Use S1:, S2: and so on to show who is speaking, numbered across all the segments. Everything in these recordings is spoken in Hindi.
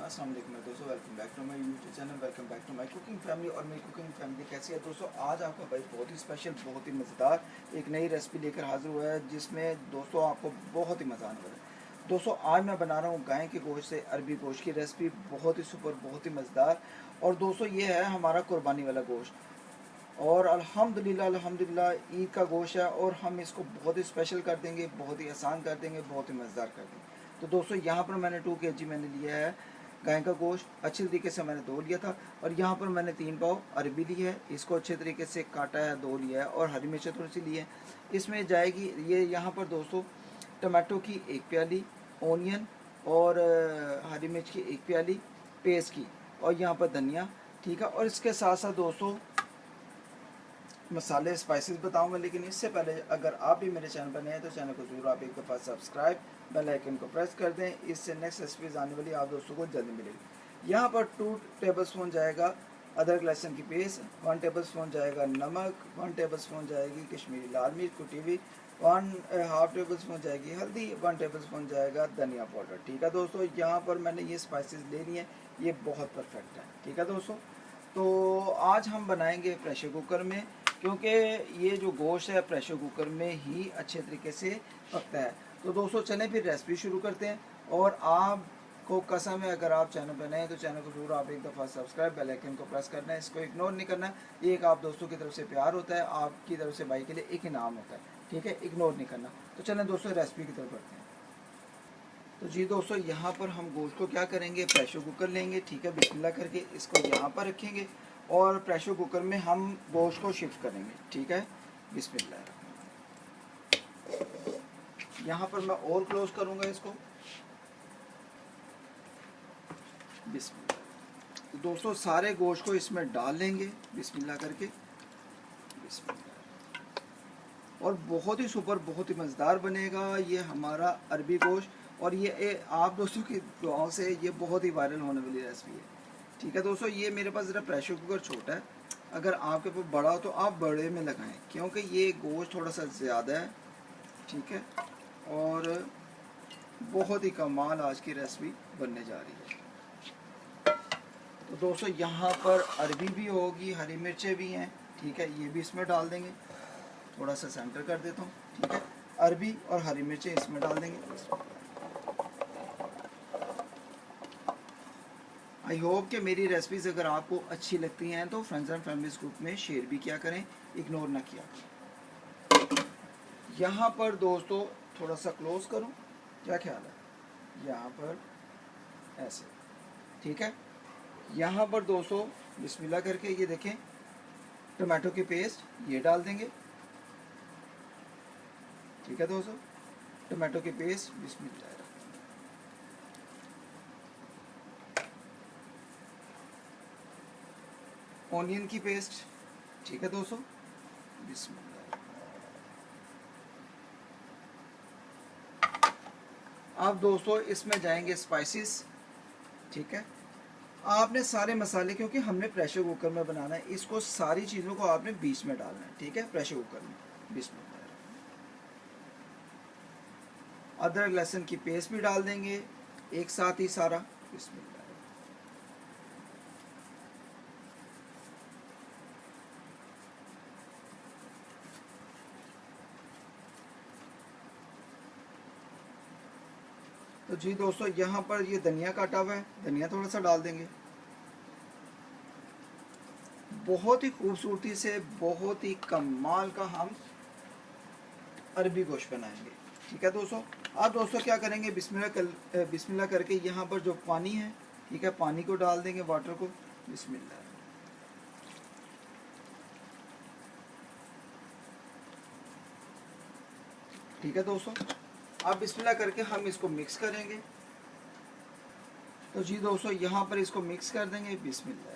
S1: अस्सलाम वालेकुम दोस्तों, welcome back to my YouTube channel, welcome back to my cooking family. और मेरी कुकिंग फैमिली कैसी है दोस्तों? आज आपका भाई बहुत ही स्पेशल, बहुत ही मज़ेदार एक नई रेसिपी लेकर हाजिर हुआ है, जिसमें दोस्तों आपको बहुत ही मज़ा आने वाला है। दोस्तों आज मैं बना रहा हूँ गाय के गोश्त से अरबी गोश्त की रेसिपी, बहुत ही सुपर, बहुत ही मज़ेदार। और दोस्तों ये है हमारा कुर्बानी वाला गोश्त, और अल्हम्दुलिल्लाह अल्हम्दुलिल्लाह ईद का गोश्त है, और हम इसको बहुत ही स्पेशल कर देंगे, बहुत ही आसान कर देंगे, बहुत ही मज़ेदार कर देंगे। तो दोस्तों यहाँ पर मैंने 2 kg मैंने लिया है गाय का गोश्त, अच्छे तरीके से मैंने धो लिया था। और यहाँ पर मैंने 3 पाव अरबी ली है, इसको अच्छे तरीके से काटा है, धो लिया है, और हरी मिर्चें थोड़ी सी ली है। इसमें जाएगी ये यहाँ पर दोस्तों टमाटो की 1 प्याली, ओनियन और हरी मिर्च की 1 प्याली पेस्ट की, और यहाँ पर धनिया, ठीक है। और इसके साथ साथ दोस्तों मसाले स्पाइसेस बताऊंगा, लेकिन इससे पहले अगर आप भी मेरे चैनल पर नए हैं तो चैनल को जरूर आप एक दफ़ा सब्सक्राइब, बेल आइकन को प्रेस कर दें, इससे नेक्स्ट रेसिपीज आने वाली आप दोस्तों को जल्दी मिलेगी। यहाँ पर 2 टेबलस्पून जाएगा अदरक लहसुन की पेस्ट, 1 टेबलस्पून जाएगा नमक, 1 टेबलस्पून जाएगी कश्मीरी लाल मिर्च कुटी हुई, 1/2 टेबलस्पून जाएगी हल्दी, 1 टेबलस्पून जाएगा धनिया पाउडर, ठीक है दोस्तों। यहाँ पर मैंने ये स्पाइसेस ले लिए हैं, ये बहुत परफेक्ट है, ठीक है दोस्तों। तो आज हम बनाएंगे प्रेशर कुकर में, क्योंकि ये जो गोश्त है प्रेशर कुकर में ही अच्छे तरीके से पकता है। तो दोस्तों चलें फिर रेसिपी शुरू करते हैं। और आपको कसम है, अगर आप चैनल पर नए हैं तो चैनल को जरूर आप एक दफ़ा सब्सक्राइब, बेल आइकन को प्रेस करना है, इसको इग्नोर नहीं करना है। ये एक आप दोस्तों की तरफ से प्यार होता है, आपकी तरफ से भाई के लिए एक इनाम होता है, ठीक है, इग्नोर नहीं करना। तो चलें दोस्तों रेसिपी की तरफ बढ़ते हैं। तो जी दोस्तों यहाँ पर हम गोश्त को क्या करेंगे, प्रेशर कुकर लेंगे, ठीक है, बिस्मिल्लाह करके इसको यहाँ पर रखेंगे, और प्रेशर कुकर में हम गोश्त को शिफ्ट करेंगे, ठीक है, बिस्मिल्लाह। यहाँ पर मैं और क्लोज करूँगा इसको, बिस्मिल्लाह। तो दोस्तों सारे गोश्त को इसमें डाल लेंगे बिस्मिल्लाह करके, बिस्मिल्लाह। और बहुत ही सुपर, बहुत ही मज़ेदार बनेगा ये हमारा अरबी गोश्त। और ये आप दोस्तों की दुआओं से ये बहुत ही वायरल होने वाली रेसिपी है, ठीक है दोस्तों। ये मेरे पास ज़रा प्रेशर कुकर छोटा है, अगर आपके पास बड़ा हो तो आप बड़े में लगाएं, क्योंकि ये गोश्त थोड़ा सा ज़्यादा है, ठीक है। और बहुत ही कमाल आज की रेसिपी बनने जा रही है। तो दोस्तों यहाँ पर अरबी भी होगी, हरी मिर्चें भी हैं, ठीक है, ये भी इसमें डाल देंगे। थोड़ा सा सेंटर कर देता हूँ, ठीक है, अरबी और हरी मिर्चें इसमें डाल देंगे। आई होप कि मेरी रेसिपीज़ अगर आपको अच्छी लगती हैं तो फ्रेंड्स एंड फैमिलीज ग्रुप में शेयर भी किया करें, इग्नोर ना किया करें। यहाँ पर दोस्तों थोड़ा सा क्लोज करूँ, क्या ख्याल है, यहाँ पर ऐसे, ठीक है। यहाँ पर दोस्तों बिस्मिल्लाह करके ये देखें टमाटो की पेस्ट ये डाल देंगे, ठीक है दोस्तों, टमाटो की पेस्ट बिस्मिल्लाह। ऑनियन की पेस्ट, ठीक है दोस्तों, बिस्मिल्लाह। अब दोस्तों इसमें जाएंगे स्पाइसेस, ठीक है। आपने सारे मसाले, क्योंकि हमने प्रेशर कुकर में बनाना है, इसको सारी चीज़ों को आपने बीच में डालना है, ठीक है, प्रेशर कुकर में, बिस्मिल्लाह। अदरक लहसुन की पेस्ट भी डाल देंगे एक साथ ही सारा, बिस्मिल्लाह। तो जी दोस्तों यहाँ पर ये धनिया काटा हुआ है, धनिया थोड़ा सा डाल देंगे। बहुत ही खूबसूरती से, बहुत ही कमाल का हम अरबी गोश्त बनाएंगे, ठीक है दोस्तों। अब दोस्तों क्या करेंगे, बिस्मिल्लाह करके यहाँ पर जो पानी है, ठीक है, पानी को डाल देंगे, वाटर को, बिस्मिल्लाह। ठीक है दोस्तों, अब बिस्मिल्लाह करके हम इसको मिक्स करेंगे। तो जी दोस्तों यहाँ पर इसको मिक्स कर देंगे, बिस्मिल्लाह।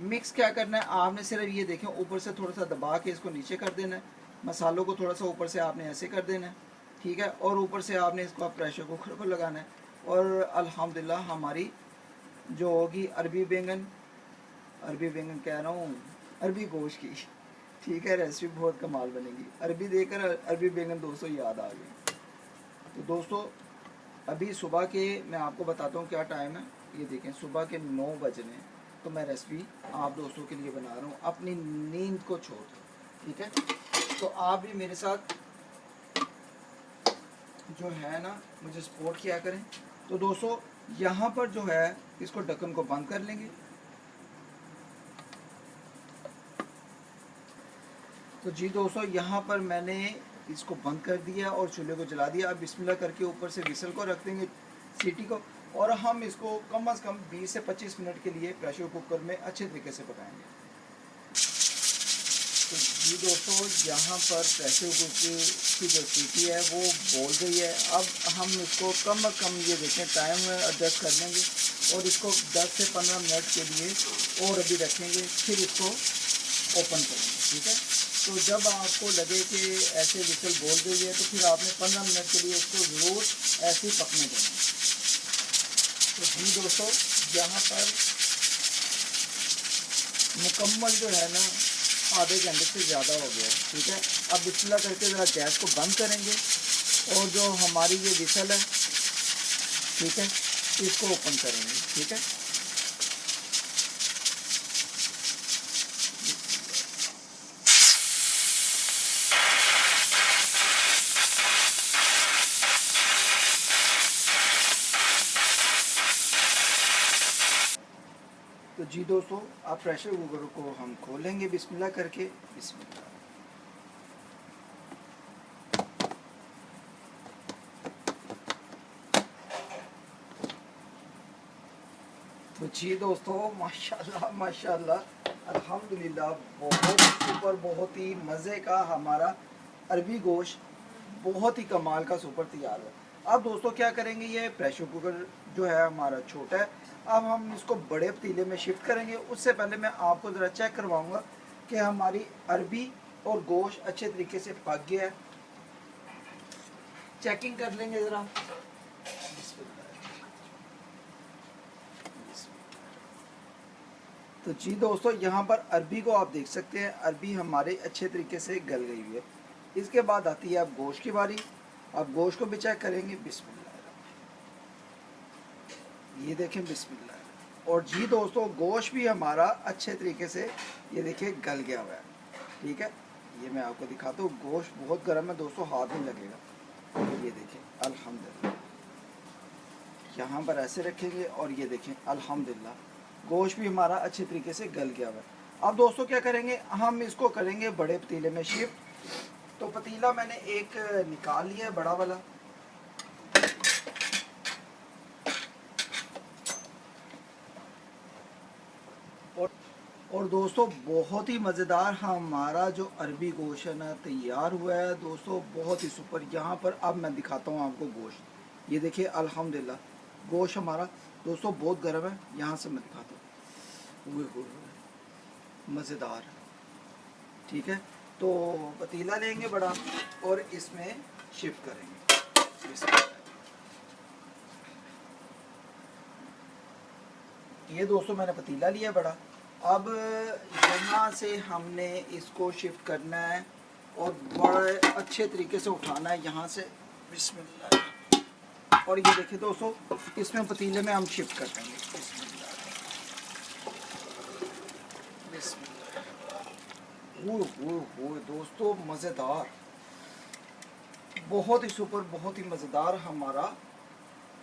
S1: मिक्स क्या करना है, आपने सिर्फ ये देखें ऊपर से थोड़ा सा दबा के इसको नीचे कर देना है, मसालों को थोड़ा सा ऊपर से आपने ऐसे कर देना है, ठीक है। और ऊपर से आपने इसको प्रेशर कुकर को लगाना है, और अल्हम्दुलिल्लाह हमारी जो होगी अरबी बैंगन कह रहा हूँ, अरबी गोश्त की, ठीक है, रेसिपी बहुत कमाल बनेगी। अरबी देकर अरबी बैंगन दोस्तों याद आ गई। तो दोस्तों अभी सुबह के मैं आपको बताता हूँ क्या टाइम है। ये देखें सुबह के 9 बज रहे हैं। तो मैं रेसिपी आप दोस्तों के लिए बना रहा हूँ अपनी नींद को छोड़ कर, ठीक है। तो आप भी मेरे साथ जो है ना मुझे सपोर्ट किया करें। तो दोस्तों यहाँ पर जो है इसको ढक्कन को बंद कर लेंगे। तो जी दोस्तों यहाँ पर मैंने इसको बंद कर दिया और चूल्हे को जला दिया। अब बिस्मिल्लाह करके ऊपर से विसल को रख देंगे, सीटी को, और हम इसको कम से कम 20 से 25 मिनट के लिए प्रेशर कुकर में अच्छे तरीके से पकाएंगे। तो जी दोस्तों यहाँ पर प्रेशर कुकर की जो सीटी है वो बोल गई है। अब हम इसको कम से कम ये देखें टाइम एडजस्ट कर लेंगे और इसको 10 से 15 मिनट के लिए और अभी रखेंगे, फिर इसको ओपन करेंगे, ठीक है। तो जब आपको लगे कि ऐसे विसल बोल गई है तो फिर आपने 15 मिनट के लिए इसको ज़रूर ऐसे ही पकने देना। तो जी दोस्तों यहाँ पर मुकम्मल जो है ना आधे घंटे से ज़्यादा हो गया है, ठीक है। अब बिस्मिल्लाह करके ज़रा गैस को बंद करेंगे और जो हमारी ये विसल है, ठीक है, इसको ओपन करेंगे, ठीक है। तो जी दोस्तों अब प्रेशर कुकर को हम खोलेंगे बिस्मिल्लाह करके। बिस्मिल्लाह। तो जी दोस्तों माशाल्लाह माशाल्लाह अल्हम्दुलिल्लाह बहुत सुपर, बहुत ही मज़े का हमारा अरबी गोश्त बहुत ही कमाल का सुपर तैयार है। अब दोस्तों क्या करेंगे, ये प्रेशर कुकर जो है हमारा छोटा है, अब हम इसको बड़े पतीले में शिफ्ट करेंगे। उससे पहले मैं आपको ज़रा चेक करवाऊंगा कि हमारी अरबी और गोश्त अच्छे तरीके से पक गया है। चेकिंग कर लेंगे ज़रा। तो जी दोस्तों यहाँ पर अरबी को आप देख सकते हैं, अरबी हमारे अच्छे तरीके से गल गई हुई है। इसके बाद आती है अब गोश्त की बारी। अब गोश्त को भी चेक करेंगे। बिस्मिल्लाह, ये देखें बिस्मिल्लाह। और जी दोस्तों गोश्त भी हमारा अच्छे तरीके से ये देखिए गल गया हुआ है, ठीक है। ये मैं आपको दिखाता हूँ, गोश्त बहुत गर्म है दोस्तों, हाथ नहीं लगेगा। ये देखें अल्हम्दुलिल्लाह, यहाँ पर ऐसे रखेंगे और ये देखें अल्हम्दुलिल्लाह गोश्त भी हमारा अच्छे तरीके से गल गया हुआ है। अब दोस्तों क्या करेंगे, हम इसको करेंगे बड़े पतीले में शिफ्ट। तो पतीला मैंने एक निकाल लिया है, बड़ा वाला। और दोस्तों बहुत ही मज़ेदार हमारा जो अरबी गोश्त है ना तैयार हुआ है दोस्तों, बहुत ही सुपर। यहाँ पर अब मैं दिखाता हूँ आपको गोश्त। ये देखिए अल्हम्दुलिल्लाह गोश्त हमारा दोस्तों बहुत गर्म है। यहाँ से मैं दिखाता हूँ, मज़ेदार, ठीक है। तो पतीला लेंगे बड़ा और इसमें शिफ्ट करेंगे। ये दोस्तों मैंने पतीला लिया बड़ा। अब यहाँ से हमने इसको शिफ्ट करना है और बड़े अच्छे तरीके से उठाना है यहाँ से। बिस्मिल्लाह। और ये देखिए दोस्तों इसमें पतीले में हम शिफ्ट कर देंगे। बिस्मिल्लाह। दोस्तों मज़ेदार, बहुत ही सुपर, बहुत ही मज़ेदार हमारा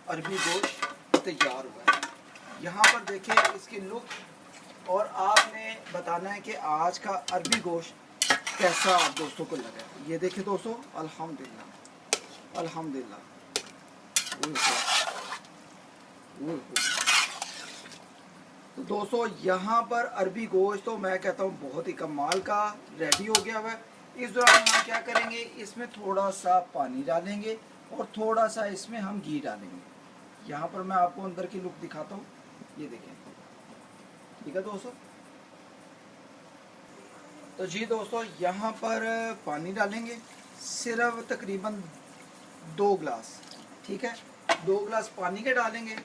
S1: अरबी गोश्त तैयार हुआ है। यहाँ पर देखें इसकी लुक, और आपने बताना है कि आज का अरबी गोश्त कैसा आप दोस्तों को लगा। ये देखें दोस्तों अल्हम्दुलिल्लाह अल्हम्दुलिल्लाह। तो दोस्तों यहाँ पर अरबी गोश्त तो मैं कहता हूँ बहुत ही कमाल का रेडी हो गया हुआ है। इस दौरान हम क्या करेंगे, इसमें थोड़ा सा पानी डालेंगे और थोड़ा सा इसमें हम घी डालेंगे। यहाँ पर मैं आपको अंदर की लुक दिखाता हूँ, ये देखें, ठीक है दोस्तों। तो जी दोस्तों यहाँ पर पानी डालेंगे सिर्फ तकरीबन 2 गिलास, ठीक है। 2 गिलास पानी के डालेंगे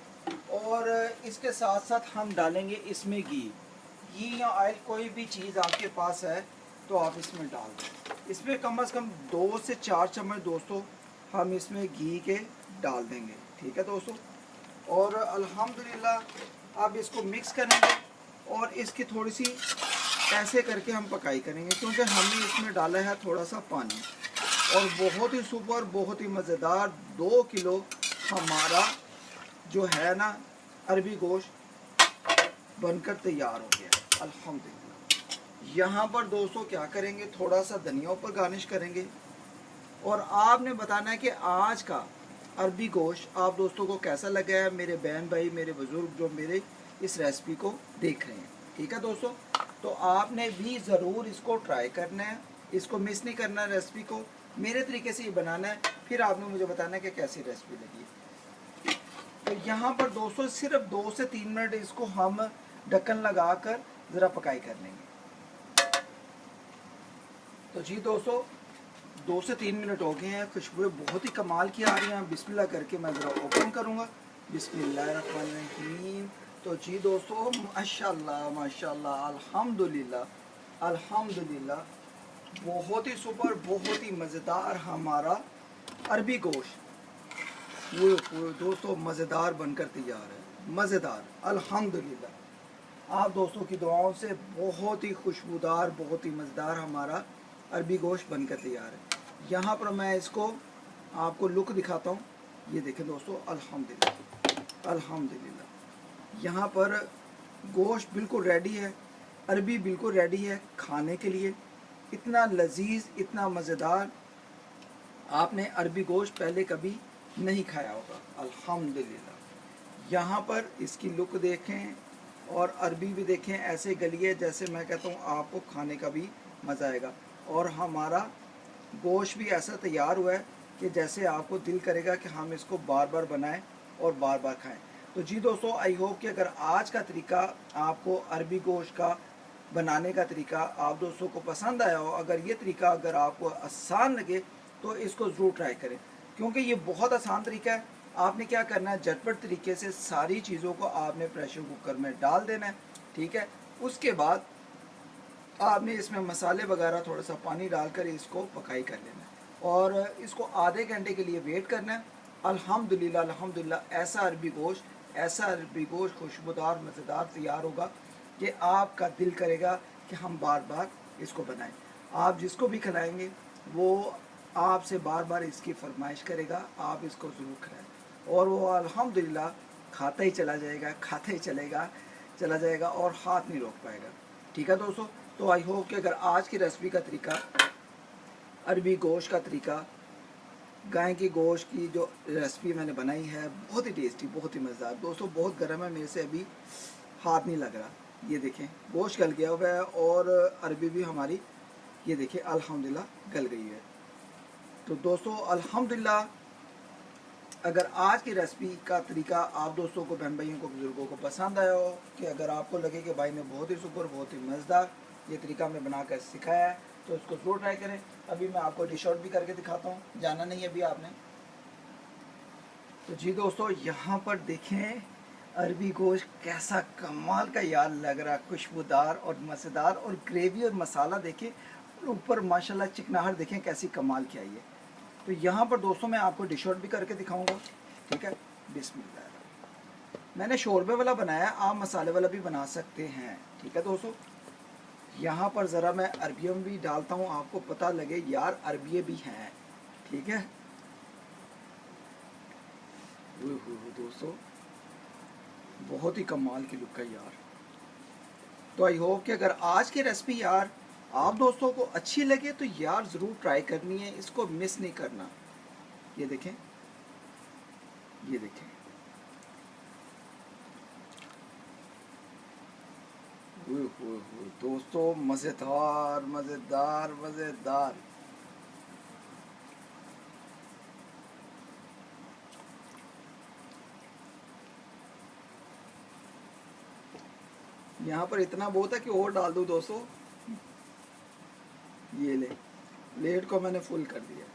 S1: और इसके साथ साथ हम डालेंगे इसमें घी या ऑयल, कोई भी चीज़ आपके पास है तो आप इसमें डाल दें। इसमें कम से कम 2 से 4 चम्मच दोस्तों हम इसमें घी के डाल देंगे। ठीक है दोस्तों। और अल्हम्दुलिल्लाह अब इसको मिक्स करेंगे और इसकी थोड़ी सी ऐसे करके हम पकाई करेंगे, क्योंकि हमने इसमें डाला है थोड़ा सा पानी। और बहुत ही सुपर, बहुत ही मज़ेदार 2 किलो हमारा जो है ना अरबी गोश्त बनकर तैयार हो गया है अल्हम्दुलिल्लाह। यहाँ पर दोस्तों क्या करेंगे, थोड़ा सा धनिया ऊपर गार्निश करेंगे। और आपने बताना है कि आज का अरबी गोश्त आप दोस्तों को कैसा लगा है, मेरे बहन भाई, मेरे बुज़ुर्ग जो मेरे इस रेसिपी को देख रहे हैं। ठीक है दोस्तों, तो आपने भी ज़रूर इसको ट्राई करना है, इसको मिस नहीं करना है, रेसिपी को मेरे तरीके से ही बनाना है, फिर आपने मुझे बताना है कि कैसी रेसिपी लगी। तो यहाँ पर दोस्तों सिर्फ 2 से 3 मिनट इसको हम ढक्कन लगा कर ज़रा पकाई कर लेंगे। तो जी दोस्तों 2 से 3 मिनट हो गए हैं, खुशबू बहुत ही कमाल की आ रही हैं। बिस्मिल्लाह करके मैं ज़रा ओपन करूँगा। बिस्मिल्लाहिर्रहमानिर्रहीम। तो जी दोस्तों माशाल्लाह माशाल्लाह अल्हम्दुलिल्लाह अल्हम्दुलिल्लाह, बहुत ही सुपर, बहुत ही मज़ेदार हमारा अरबी गोश्त वो दोस्तों मज़ेदार बनकर तैयार है, मज़ेदार अल्हम्दुलिल्लाह। आप दोस्तों की दुआओं से बहुत ही खुशबूदार, बहुत ही मज़ेदार हमारा अरबी गोश्त बनकर तैयार है। यहाँ पर मैं इसको आपको लुक दिखाता हूँ। ये देखें दोस्तों अल्हम्दुलिल्लाह अल्हम्दुलिल्लाह, यहाँ पर गोश्त बिल्कुल रेडी है, अरबी बिल्कुल रेडी है खाने के लिए। इतना लजीज, इतना मज़ेदार आपने अरबी गोश्त पहले कभी नहीं खाया होगा अल्हम्दुलिल्लाह। यहाँ पर इसकी लुक देखें और अरबी भी देखें, ऐसे गली है जैसे मैं कहता हूँ आपको खाने का भी मज़ा आएगा। और हमारा गोश्त भी ऐसा तैयार हुआ है कि जैसे आपको दिल करेगा कि हम इसको बार बार बनाएं और बार बार खाएं। तो जी दोस्तों आई होप कि अगर आज का तरीका आपको अरबी गोश्त का बनाने का तरीका आप दोस्तों को पसंद आया हो, अगर ये तरीका अगर आपको आसान लगे तो इसको ज़रूर ट्राई करें, क्योंकि ये बहुत आसान तरीका है। आपने क्या करना है, झटपट तरीके से सारी चीज़ों को आपने प्रेशर कुकर में डाल देना है। ठीक है, उसके बाद आपने इसमें मसाले वगैरह थोड़ा सा पानी डालकर इसको पकाई कर लेना है और इसको आधे घंटे के लिए वेट करना है। अल्हम्दुलिल्लाह अल्हम्दुलिल्लाह ऐसा अरबी गोश्त खुशबूदार मज़ेदार तैयार होगा कि आपका दिल करेगा कि हम बार बार इसको बनाएं। आप जिसको भी खिलाएंगे वो आपसे बार बार इसकी फरमाइश करेगा, आप इसको ज़रूर खिलाएं और वो अल्हम्दुलिल्लाह खाता ही चला जाएगा, खाता ही चला जाएगा और हाथ नहीं रोक पाएगा। ठीक है दोस्तों, तो आई होप कि अगर आज की रेसिपी का तरीका, अरबी गोश्त का तरीका, गाय की गोश्त की जो रेसिपी मैंने बनाई है, बहुत ही टेस्टी, बहुत ही मज़ेदार। दोस्तों बहुत गर्म है, मेरे से अभी हाथ नहीं लग रहा। ये देखें गोश्त गल गया हुआ है और अरबी भी हमारी ये देखें अल्हम्दुलिल्लाह गल गई है। तो दोस्तों अल्हम्दुलिल्लाह अगर आज की रेसिपी का तरीका आप दोस्तों को, बहन भाइयों को, बुज़ुर्गों को पसंद आया हो, कि अगर आपको लगे कि भाई ने बहुत ही सुपर, बहुत ही मज़ेदार ये तरीका मैं बनाकर सिखाया है, तो इसको ज़रूर ट्राई करें। अभी मैं आपको डिश आउट भी करके दिखाता हूँ, जाना नहीं है अभी आपने। तो जी दोस्तों यहाँ पर देखें अरबी गोश्त कैसा कमाल का यार लग रहा है, खुशबूदार और मज़ेदार, और ग्रेवी और मसाला देखें, ऊपर माशाल्लाह चिकनाहट देखें कैसी कमाल की आई है। तो यहाँ पर दोस्तों मैं आपको डिश आउट भी करके दिखाऊंगा। ठीक है, बिस्मिल्लाह। मैंने शोरबे वाला बनाया, आप मसाले वाला भी बना सकते हैं। ठीक है दोस्तों, यहाँ पर ज़रा मैं अरबियम भी डालता हूँ, आपको पता लगे यार अरबिये भी हैं। ठीक है दोस्तों, बहुत ही कमाल की लुक है यार। तो आई होप कि अगर आज की रेसिपी यार आप दोस्तों को अच्छी लगे तो यार ज़रूर ट्राई करनी है, इसको मिस नहीं करना। ये देखें, ये देखें, दोस्तों मज़ेदार मज़ेदार मज़ेदार। यहाँ पर इतना बहुत है कि और डाल दूँ दोस्तों। ये ले, प्लेट को मैंने फुल कर दिया।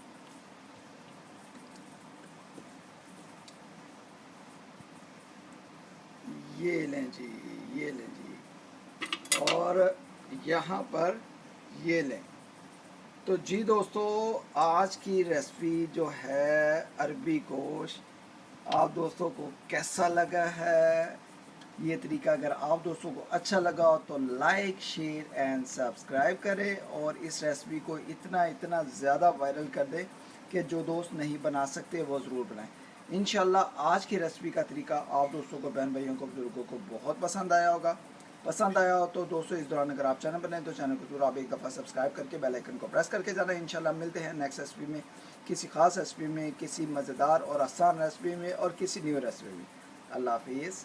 S1: ये लें जी, ये लें जी, और यहाँ पर ये लें। तो जी दोस्तों आज की रेसिपी जो है अरबी गोश्त आप दोस्तों को कैसा लगा है ये तरीका। अगर आप दोस्तों को अच्छा लगा हो तो लाइक शेयर एंड सब्सक्राइब करें और इस रेसिपी को इतना ज़्यादा वायरल कर दें कि जो दोस्त नहीं बना सकते वो ज़रूर बनाएं। इंशाल्लाह आज की रेसिपी का तरीका आप दोस्तों को, बहन भाइयों को, बुजुर्गों को बहुत पसंद आया होगा। पसंद आया हो तो दोस्तों इस दौरान अगर आप चैनल बनाएं तो चैनल को जरूर आप एक दफ़ा सब्सक्राइब करके बेल आइकन को प्रेस करके जाना। इंशाल्लाह मिलते हैं नेक्स्ट रेसिपी में, किसी ख़ास रेसिपी में, किसी मज़ेदार और आसान रेसिपी में और किसी न्यू रेसिपी में। अल्लाह हाफिज़।